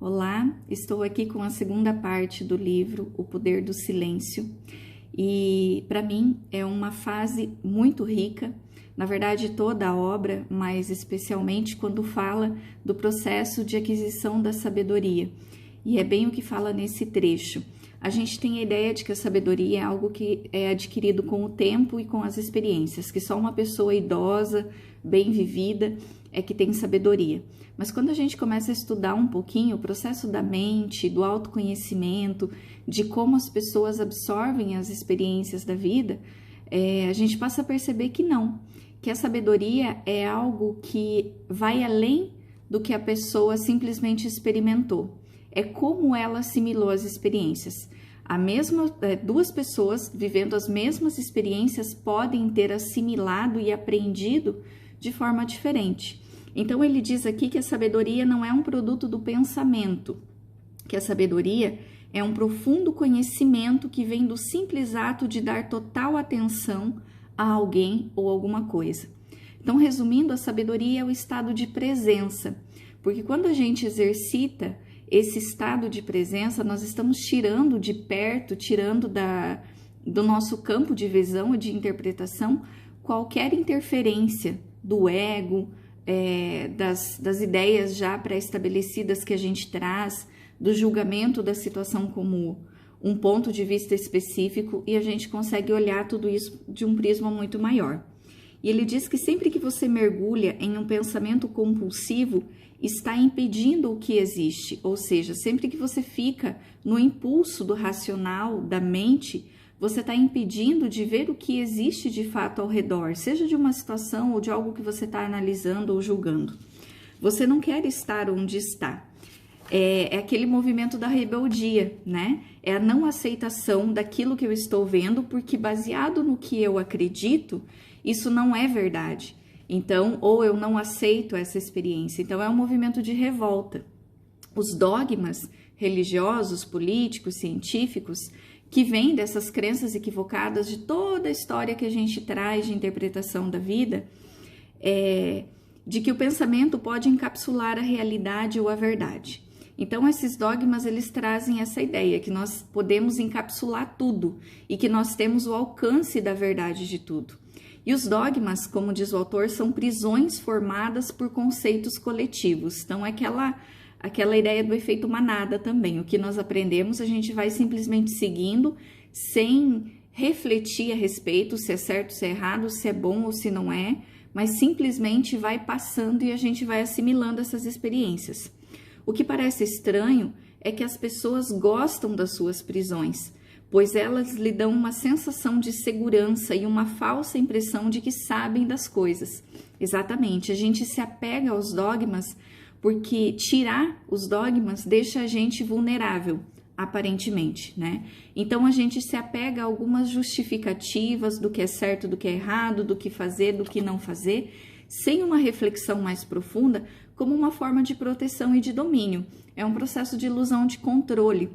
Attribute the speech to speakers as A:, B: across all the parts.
A: Olá, estou aqui com a segunda parte do livro O Poder do Silêncio e para mim é uma fase muito rica, na verdade toda a obra, mas especialmente quando fala do processo de aquisição da sabedoria, e é bem o que fala nesse trecho. A gente tem a ideia de que a sabedoria é algo que é adquirido com o tempo e com as experiências, que só uma pessoa idosa, bem vivida, é que tem sabedoria. Mas quando a gente começa a estudar um pouquinho o processo da mente, do autoconhecimento, de como as pessoas absorvem as experiências da vida, a gente passa a perceber que não, que a sabedoria é algo que vai além do que a pessoa simplesmente experimentou. É como ela assimilou as experiências. Duas pessoas vivendo as mesmas experiências podem ter assimilado e aprendido de forma diferente. Então ele diz aqui que a sabedoria não é um produto do pensamento, que a sabedoria é um profundo conhecimento que vem do simples ato de dar total atenção a alguém ou alguma coisa. Então, resumindo, a sabedoria é o estado de presença, porque quando a gente exercita esse estado de presença, nós estamos tirando de perto, tirando do nosso campo de visão e de interpretação qualquer interferência do ego, das ideias já pré-estabelecidas que a gente traz, do julgamento da situação como um ponto de vista específico, e a gente consegue olhar tudo isso de um prisma muito maior. E ele diz que sempre que você mergulha em um pensamento compulsivo, está impedindo o que existe, ou seja, sempre que você fica no impulso do racional, da mente, você está impedindo de ver o que existe de fato ao redor, seja de uma situação ou de algo que você está analisando ou julgando. Você não quer estar onde está. É aquele movimento da rebeldia, né? É a não aceitação daquilo que eu estou vendo, porque baseado no que eu acredito, isso não é verdade. Então, ou eu não aceito essa experiência. Então, é um movimento de revolta. Os dogmas religiosos, políticos, científicos, que vêm dessas crenças equivocadas de toda a história que a gente traz de interpretação da vida, de que o pensamento pode encapsular a realidade ou a verdade. Então, esses dogmas, eles trazem essa ideia que nós podemos encapsular tudo e que nós temos o alcance da verdade de tudo. E os dogmas, como diz o autor, são prisões formadas por conceitos coletivos. Então, é aquela ideia do efeito manada também. O que nós aprendemos, a gente vai simplesmente seguindo, sem refletir a respeito se é certo, se é errado, se é bom ou se não é, mas simplesmente vai passando e a gente vai assimilando essas experiências. O que parece estranho é que as pessoas gostam das suas prisões, pois elas lhe dão uma sensação de segurança e uma falsa impressão de que sabem das coisas. Exatamente, a gente se apega aos dogmas porque tirar os dogmas deixa a gente vulnerável, aparentemente, né? Então a gente se apega a algumas justificativas do que é certo, do que é errado, do que fazer, do que não fazer, sem uma reflexão mais profunda, como uma forma de proteção e de domínio. É um processo de ilusão de controle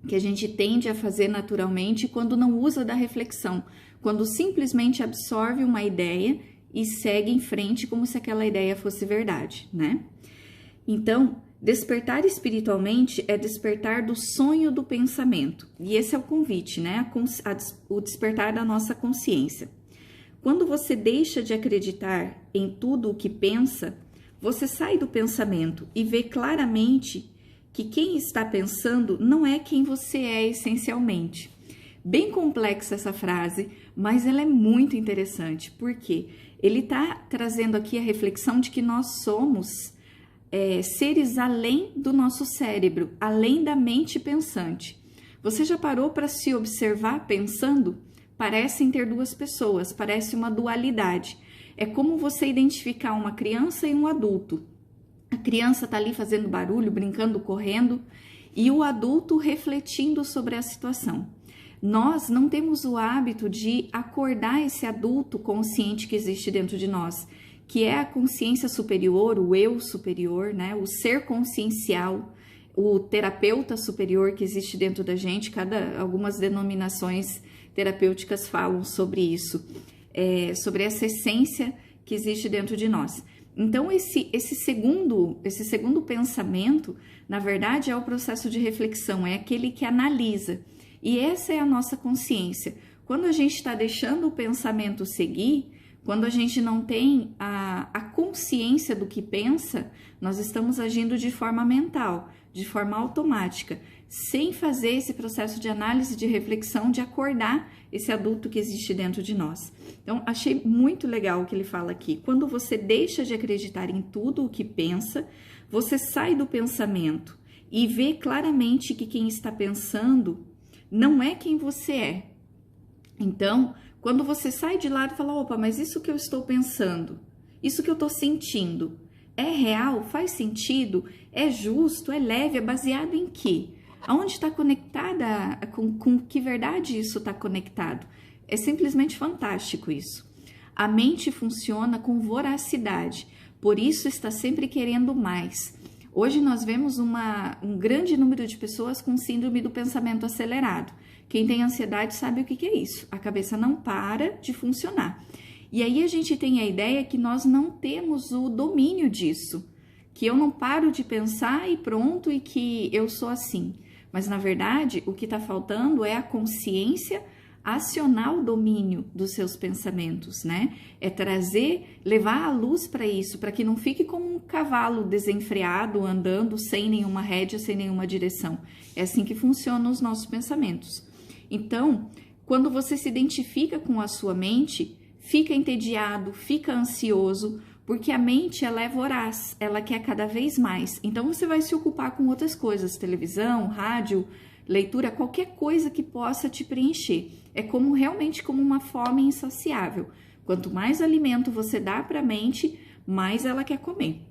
A: que a gente tende a fazer naturalmente quando não usa da reflexão, quando simplesmente absorve uma ideia e segue em frente como se aquela ideia fosse verdade, né? Então, despertar espiritualmente é despertar do sonho do pensamento. E esse é o convite, né? O despertar da nossa consciência. Quando você deixa de acreditar em tudo o que pensa, você sai do pensamento e vê claramente que quem está pensando não é quem você é essencialmente. Bem complexa essa frase, mas ela é muito interessante, porque ele está trazendo aqui a reflexão de que nós somos seres além do nosso cérebro, além da mente pensante. Você já parou para se observar pensando? Parecem ter duas pessoas, parece uma dualidade. É como você identificar uma criança e um adulto. A criança está ali fazendo barulho, brincando, correndo, e o adulto refletindo sobre a situação. Nós não temos o hábito de acordar esse adulto consciente que existe dentro de nós, que é a consciência superior, o eu superior, né? O ser consciencial, o terapeuta superior que existe dentro da gente. Algumas denominações terapêuticas falam sobre isso, sobre essa essência que existe dentro de nós. Então, esse segundo pensamento, na verdade, é o processo de reflexão, é aquele que analisa. E essa é a nossa consciência. Quando a gente está deixando o pensamento seguir, quando a gente não tem a consciência do que pensa, nós estamos agindo de forma mental, de forma automática, sem fazer esse processo de análise, de reflexão, de acordar esse adulto que existe dentro de nós. Então, achei muito legal o que ele fala aqui. Quando você deixa de acreditar em tudo o que pensa, você sai do pensamento e vê claramente que quem está pensando não é quem você é. Então, quando você sai de lá e fala, opa, mas isso que eu estou pensando, isso que eu estou sentindo, é real? Faz sentido? É justo? É leve? É baseado em quê? Aonde está conectada? Com que verdade isso está conectado? É simplesmente fantástico isso. A mente funciona com voracidade, por isso está sempre querendo mais. Hoje nós vemos um grande número de pessoas com síndrome do pensamento acelerado. Quem tem ansiedade sabe o que é isso. A cabeça não para de funcionar. E aí a gente tem a ideia que nós não temos o domínio disso, que eu não paro de pensar e pronto, e que eu sou assim. Mas na verdade o que está faltando é a consciência acionar o domínio dos seus pensamentos, né? É levar a luz para isso, para que não fique como um cavalo desenfreado andando sem nenhuma rédea, sem nenhuma direção. É assim que funcionam os nossos pensamentos. Então, quando você se identifica com a sua mente, fica entediado, fica ansioso, porque a mente ela é voraz, ela quer cada vez mais. Então você vai se ocupar com outras coisas, televisão, rádio, leitura, qualquer coisa que possa te preencher. É realmente como uma fome insaciável. Quanto mais alimento você dá para a mente, mais ela quer comer.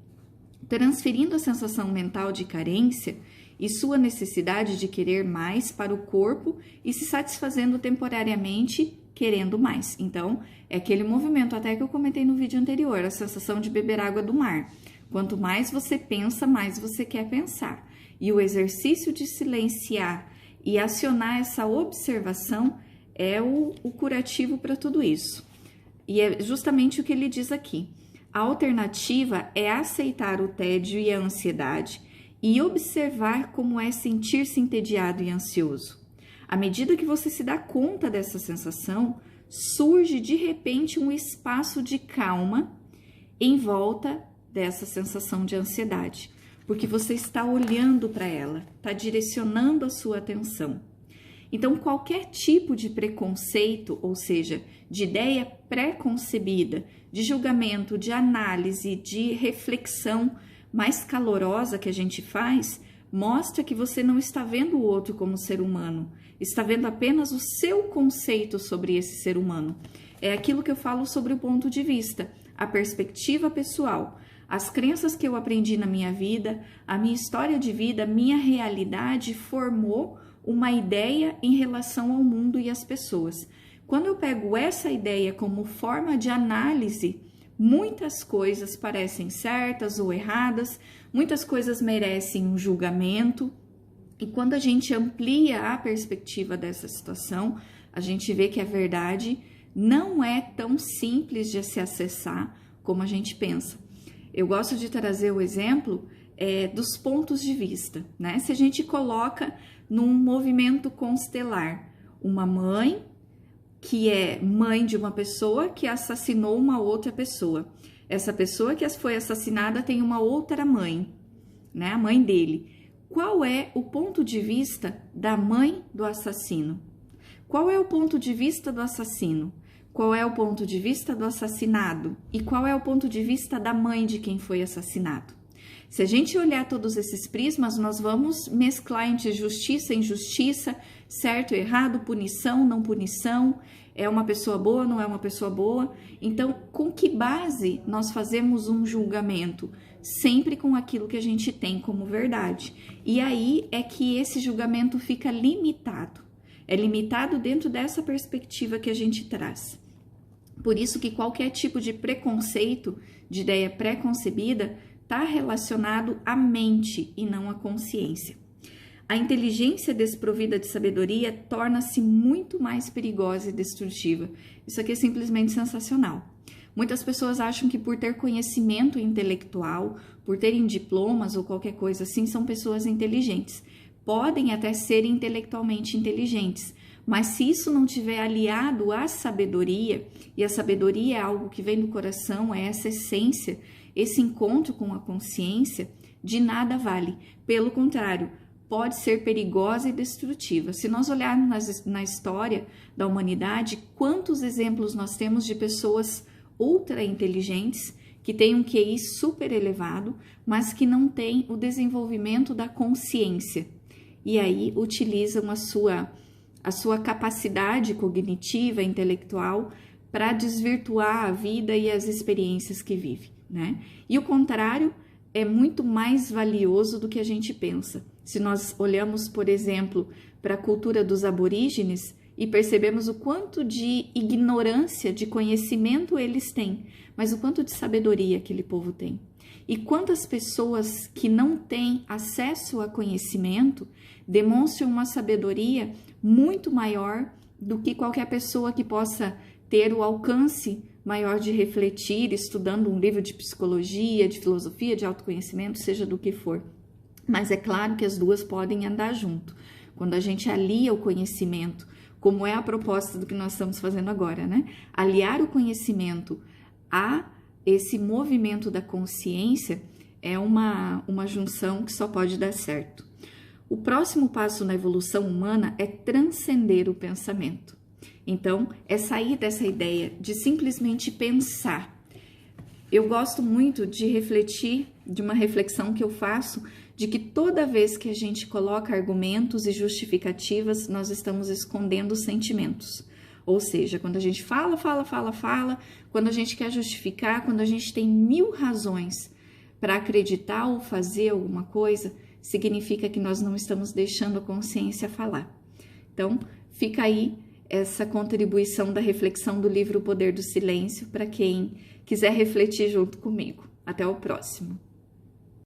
A: Transferindo a sensação mental de carência e sua necessidade de querer mais para o corpo e se satisfazendo temporariamente querendo mais. Então, é aquele movimento até que eu comentei no vídeo anterior, a sensação de beber água do mar. Quanto mais você pensa, mais você quer pensar. E o exercício de silenciar e acionar essa observação é o curativo para tudo isso. E é justamente o que ele diz aqui. A alternativa é aceitar o tédio e a ansiedade e observar como é sentir-se entediado e ansioso. À medida que você se dá conta dessa sensação, surge de repente um espaço de calma em volta dessa sensação de ansiedade, porque você está olhando para ela, está direcionando a sua atenção. Então, qualquer tipo de preconceito, ou seja, de ideia pré-concebida, de julgamento, de análise, de reflexão mais calorosa que a gente faz, mostra que você não está vendo o outro como ser humano, está vendo apenas o seu conceito sobre esse ser humano. É aquilo que eu falo sobre o ponto de vista, a perspectiva pessoal, as crenças que eu aprendi na minha vida, a minha história de vida, a minha realidade formou uma ideia em relação ao mundo e às pessoas. Quando eu pego essa ideia como forma de análise, muitas coisas parecem certas ou erradas, muitas coisas merecem um julgamento. E quando a gente amplia a perspectiva dessa situação, a gente vê que a verdade não é tão simples de se acessar como a gente pensa. Eu gosto de trazer o exemplo dos pontos de vista, né? Se a gente coloca num movimento constelar uma mãe que é mãe de uma pessoa que assassinou uma outra pessoa. Essa pessoa que foi assassinada tem uma outra mãe, né? A mãe dele. Qual é o ponto de vista da mãe do assassino? Qual é o ponto de vista do assassino? Qual é o ponto de vista do assassinado? E qual é o ponto de vista da mãe de quem foi assassinado? Se a gente olhar todos esses prismas, nós vamos mesclar entre justiça e injustiça, certo e errado, punição, não punição, é uma pessoa boa, não é uma pessoa boa. Então, com que base nós fazemos um julgamento? Sempre com aquilo que a gente tem como verdade. E aí é que esse julgamento fica limitado. É limitado dentro dessa perspectiva que a gente traz. Por isso que qualquer tipo de preconceito, de ideia pré-concebida, está relacionado à mente e não à consciência. A inteligência desprovida de sabedoria torna-se muito mais perigosa e destrutiva. Isso aqui é simplesmente sensacional. Muitas pessoas acham que por ter conhecimento intelectual, por terem diplomas ou qualquer coisa assim, são pessoas inteligentes. Podem até ser intelectualmente inteligentes, mas se isso não tiver aliado à sabedoria, e a sabedoria é algo que vem do coração, é essa essência, esse encontro com a consciência, de nada vale. Pelo contrário, pode ser perigosa e destrutiva. Se nós olharmos na história da humanidade, quantos exemplos nós temos de pessoas ultra inteligentes, que têm um QI super elevado, mas que não têm o desenvolvimento da consciência. E aí utilizam a sua capacidade cognitiva, intelectual, para desvirtuar a vida e as experiências que vive, né? E o contrário é muito mais valioso do que a gente pensa. Se nós olhamos, por exemplo, para a cultura dos aborígenes e percebemos o quanto de ignorância, de conhecimento eles têm, mas o quanto de sabedoria aquele povo tem. E quantas pessoas que não têm acesso a conhecimento demonstram uma sabedoria muito maior do que qualquer pessoa que possa ter o alcance maior de refletir, estudando um livro de psicologia, de filosofia, de autoconhecimento, seja do que for. Mas é claro que as duas podem andar junto. Quando a gente alia o conhecimento, como é a proposta do que nós estamos fazendo agora, né? Aliar o conhecimento a esse movimento da consciência é uma junção que só pode dar certo. O próximo passo na evolução humana é transcender o pensamento. Então, é sair dessa ideia de simplesmente pensar. Eu gosto muito de refletir, de uma reflexão que eu faço, de que toda vez que a gente coloca argumentos e justificativas, nós estamos escondendo sentimentos. Ou seja, quando a gente fala, quando a gente quer justificar, quando a gente tem 1000 razões para acreditar ou fazer alguma coisa, significa que nós não estamos deixando a consciência falar. Então, fica aí essa contribuição da reflexão do livro O Poder do Silêncio para quem quiser refletir junto comigo. Até o próximo.